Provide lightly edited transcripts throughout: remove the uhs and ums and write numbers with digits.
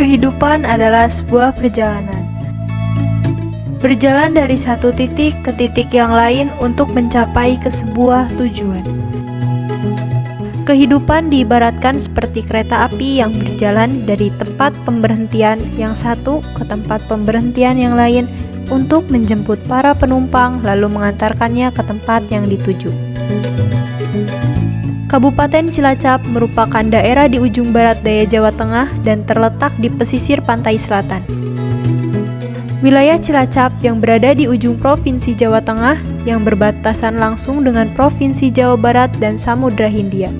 Kehidupan adalah sebuah perjalanan. Berjalan dari satu titik ke titik yang lain untuk mencapai ke sebuah tujuan. Kehidupan diibaratkan seperti kereta api yang berjalan dari tempat pemberhentian yang satu ke tempat pemberhentian yang lain untuk menjemput para penumpang lalu mengantarkannya ke tempat yang dituju. Kabupaten Cilacap merupakan daerah di ujung barat daya Jawa Tengah dan terletak di pesisir pantai selatan. Wilayah Cilacap yang berada di ujung Provinsi Jawa Tengah yang berbatasan langsung dengan Provinsi Jawa Barat dan Samudra Hindia.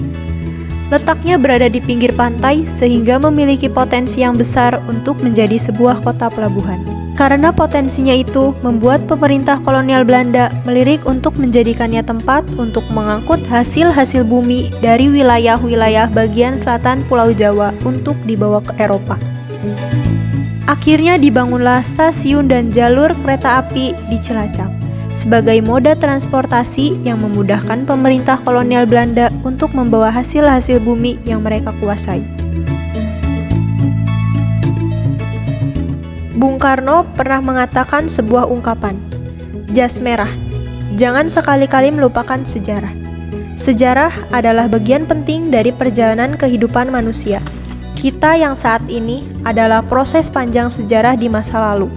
Letaknya berada di pinggir pantai sehingga memiliki potensi yang besar untuk menjadi sebuah kota pelabuhan. Karena potensinya itu membuat pemerintah kolonial Belanda melirik untuk menjadikannya tempat untuk mengangkut hasil-hasil bumi dari wilayah-wilayah bagian selatan Pulau Jawa untuk dibawa ke Eropa. Akhirnya dibangunlah stasiun dan jalur kereta api di Cilacap sebagai moda transportasi yang memudahkan pemerintah kolonial Belanda untuk membawa hasil-hasil bumi yang mereka kuasai. Bung Karno pernah mengatakan sebuah ungkapan, "Jas merah, jangan sekali-kali melupakan sejarah. Sejarah adalah bagian penting dari perjalanan kehidupan manusia. Kita yang saat ini adalah proses panjang sejarah di masa lalu.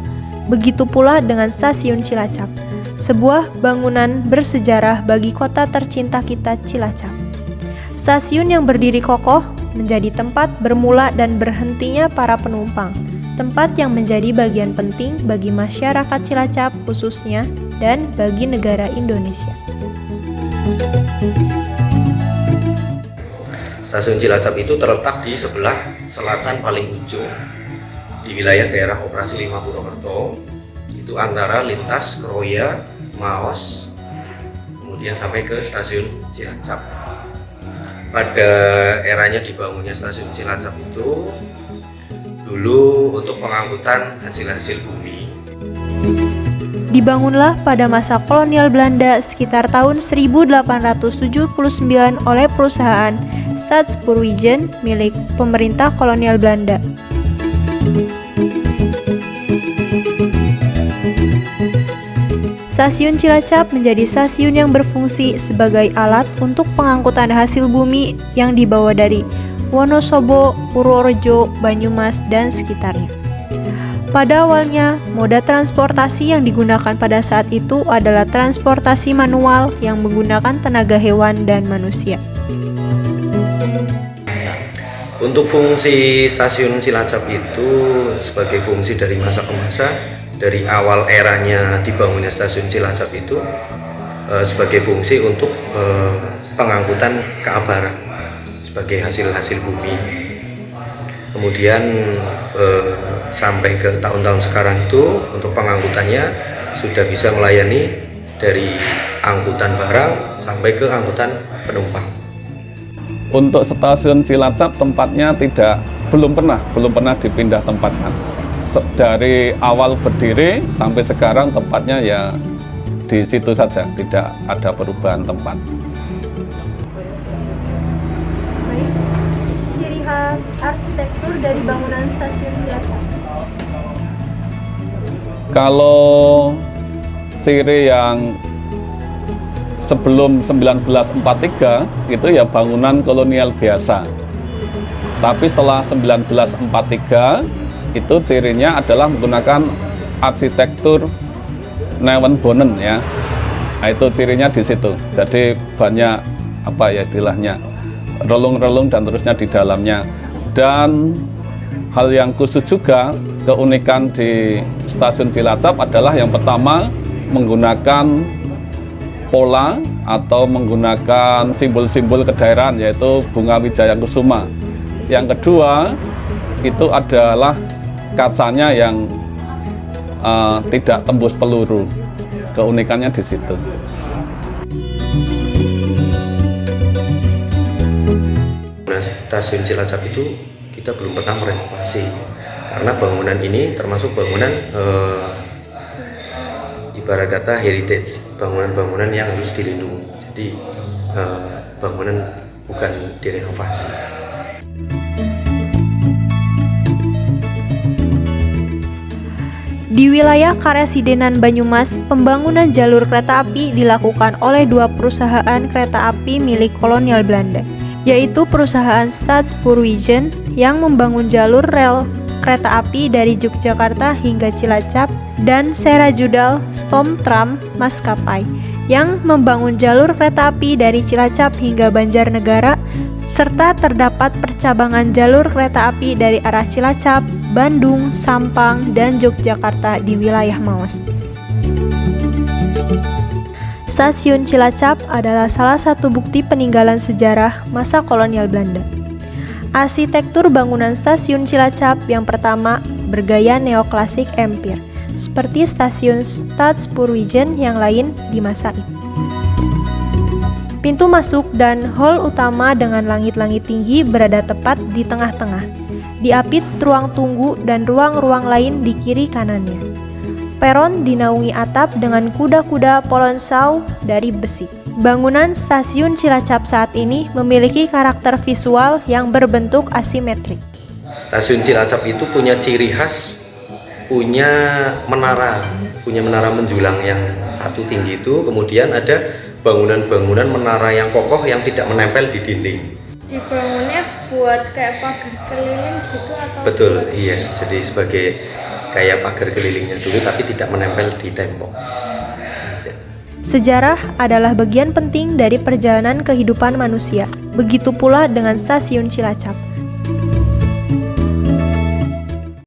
Begitu pula dengan Stasiun Cilacap, sebuah bangunan bersejarah bagi kota tercinta kita Cilacap. Stasiun yang berdiri kokoh menjadi tempat bermula dan berhentinya para penumpang. Tempat yang menjadi bagian penting bagi masyarakat Cilacap khususnya dan bagi negara Indonesia." Stasiun Cilacap itu terletak di sebelah selatan paling ujung di wilayah daerah operasi 5 Purwokerto. Itu antara lintas Kroya, Maos, kemudian sampai ke Stasiun Cilacap. Pada eranya dibangunnya Stasiun Cilacap itu dulu untuk pengangkutan hasil-hasil bumi. Dibangunlah pada masa kolonial Belanda sekitar tahun 1879 oleh perusahaan Staatspoorwegen milik pemerintah kolonial Belanda. Stasiun Cilacap menjadi stasiun yang berfungsi sebagai alat untuk pengangkutan hasil bumi yang dibawa dari Wonosobo, Purworejo, Banyumas, dan sekitarnya. Pada awalnya, moda transportasi yang digunakan pada saat itu adalah transportasi manual yang menggunakan tenaga hewan dan manusia. Untuk fungsi Stasiun Cilacap itu sebagai fungsi dari masa ke masa, dari awal eranya dibangunnya Stasiun Cilacap itu sebagai fungsi untuk pengangkutan ke barat sebagai hasil-hasil bumi. Kemudian sampai ke tahun-tahun sekarang itu untuk pengangkutannya sudah bisa melayani dari angkutan barang sampai ke angkutan penumpang. Untuk Stasiun Cilacap tempatnya belum pernah dipindah tempatkan. Dari awal berdiri sampai sekarang tempatnya ya di situ saja, tidak ada perubahan tempat. Ciri khas arsitektur dari bangunan Stasiun Cilacap. Kalau ciri yang sebelum 1943 itu ya bangunan kolonial biasa. Tapi setelah 1943 itu cirinya adalah menggunakan arsitektur Newenbonen ya. Nah, itu cirinya di situ. Jadi banyak istilahnya relung-relung dan terusnya di dalamnya. Dan hal yang khusus juga keunikan di Stasiun Cilacap adalah yang pertama menggunakan pola atau menggunakan simbol-simbol kedaerahan yaitu bunga wijaya kusuma. Yang kedua itu adalah kacanya yang tidak tembus peluru. Keunikannya di situ. Stasiun Cilacap itu kita belum pernah merenovasi karena bangunan ini termasuk bangunan ibarat kata heritage, bangunan-bangunan yang harus dilindungi. Jadi bangunan bukan direnovasi. Di wilayah Karesidenan Banyumas, pembangunan jalur kereta api dilakukan oleh dua perusahaan kereta api milik kolonial Belanda, yaitu perusahaan Staatspoorwegen yang membangun jalur rel kereta api dari Yogyakarta hingga Cilacap, dan Serajudal Stoomtram Maskapai yang membangun jalur kereta api dari Cilacap hingga Banjarnegara, serta terdapat percabangan jalur kereta api dari arah Cilacap, Bandung, Sampang, dan Yogyakarta di wilayah Maos. Stasiun Cilacap adalah salah satu bukti peninggalan sejarah masa kolonial Belanda. Arsitektur bangunan stasiun Cilacap yang pertama bergaya neoklasik empir, seperti stasiun Staatspoorwegen yang lain di masa itu. Pintu masuk dan hall utama dengan langit-langit tinggi berada tepat di tengah-tengah. Diapit ruang tunggu dan ruang-ruang lain di kiri kanannya. Peron dinaungi atap dengan kuda-kuda polonsau dari besi. Bangunan stasiun Cilacap saat ini memiliki karakter visual yang berbentuk asimetrik. Stasiun Cilacap itu punya ciri khas, punya menara menjulang yang satu tinggi itu, kemudian ada bangunan-bangunan menara yang kokoh yang tidak menempel di dinding. Dibangunnya buat kayak pagar keliling gitu atau? Betul, iya. Jadi sebagai kayak pagar kelilingnya dulu tapi tidak menempel di tembok. Sejarah adalah bagian penting dari perjalanan kehidupan manusia. Begitu pula dengan stasiun Cilacap.